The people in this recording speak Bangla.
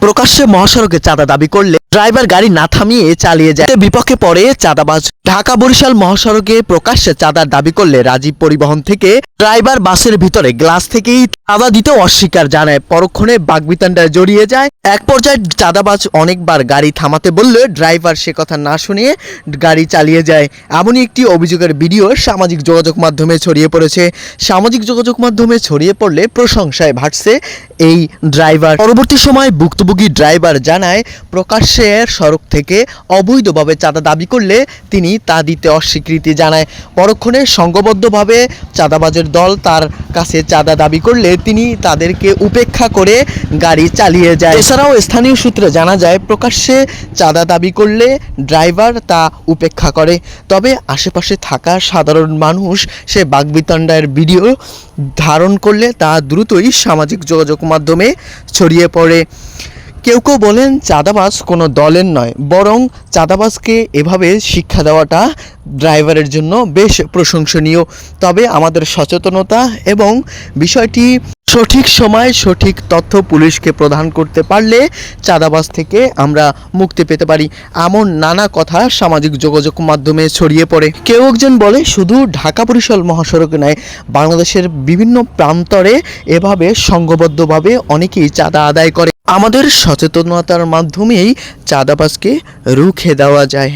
প্রকাশ্যে মহাসড়কে চাঁদা দাবি করলে ড্রাইভার গাড়ি না থামিয়ে চালিয়ে যায়, বিপক্ষে পড়ে চাঁদাবাজ। ঢাকা বরিশাল মহাসড়কে প্রকাশ্যে চাঁদার দাবি করলে রাজীব পরিবহন থেকে ড্রাইভার বাসের ভিতরে গ্লাস থেকেই চাঁদা দিতে অস্বীকার জানায়। পরক্ষণে বাগবিতণ্ডায় জড়িয়ে যায়। এক পর্যায়ে চাঁদাবাজ অনেকবার গাড়ি থামাতে বললে ড্রাইভার সে কথা না শুনিয়ে গাড়ি চালিয়ে যায়। এমনই একটি অভিযোগের ভিডিও সামাজিক যোগাযোগ মাধ্যমে ছড়িয়ে পড়েছে। সামাজিক যোগাযোগ মাধ্যমে ছড়িয়ে পড়লে প্রশংসায় ভাসছে এই ড্রাইভার। পরবর্তী সময় ভুক্তভোগী ড্রাইভার জানায়, প্রকাশ্যে সড়ক থেকে অবৈধভাবে চাঁদা দাবি করলে তিনি তা দিতে অস্বীকৃতি জানায়। পরক্ষণে সংঘবদ্ধভাবে চাঁদাবাজের দল তার কাছে চাঁদা দাবি করলে তিনি তাদেরকে উপেক্ষা করে গাড়ি চালিয়ে যায়। এছাড়াও স্থানীয় সূত্রে জানা যায়, প্রকাশ্যে চাঁদা দাবি করলে ড্রাইভার তা উপেক্ষা করে। তবে আশেপাশে থাকা সাধারণ মানুষ সে বাগবিতণ্ডার ভিডিও ধারণ করলে তা দ্রুতই সামাজিক যোগাযোগ মাধ্যমে ছড়িয়ে পড়ে। কেউ কেউ বলেন চাঁদাবাজ কোনো দলের নয়, বরং চাঁদাবাজকে এভাবে শিক্ষা দেওয়াটা ড্রাইভারের জন্য বেশ প্রশংসনীয়। তবে আমাদের সচেতনতা এবং বিষয়টি সঠিক সময় সঠিক তথ্য পুলিশকে প্রদান করতে পারলে চাঁদাবাজ থেকে আমরা মুক্তি পেতে পারি, এমন নানা কথা সামাজিক যোগাযোগ মাধ্যমে ছড়িয়ে পড়ে। কেউ একজন বলে, শুধু ঢাকা বরিশাল মহাসড়কে নয়, বাংলাদেশের বিভিন্ন প্রান্তরে এভাবে সংঘবদ্ধভাবে অনেকেই চাঁদা আদায় করে। আমাদের সচেতনতার মাধ্যমেই চাঁদাবাজকে রুখে দেওয়া যায়।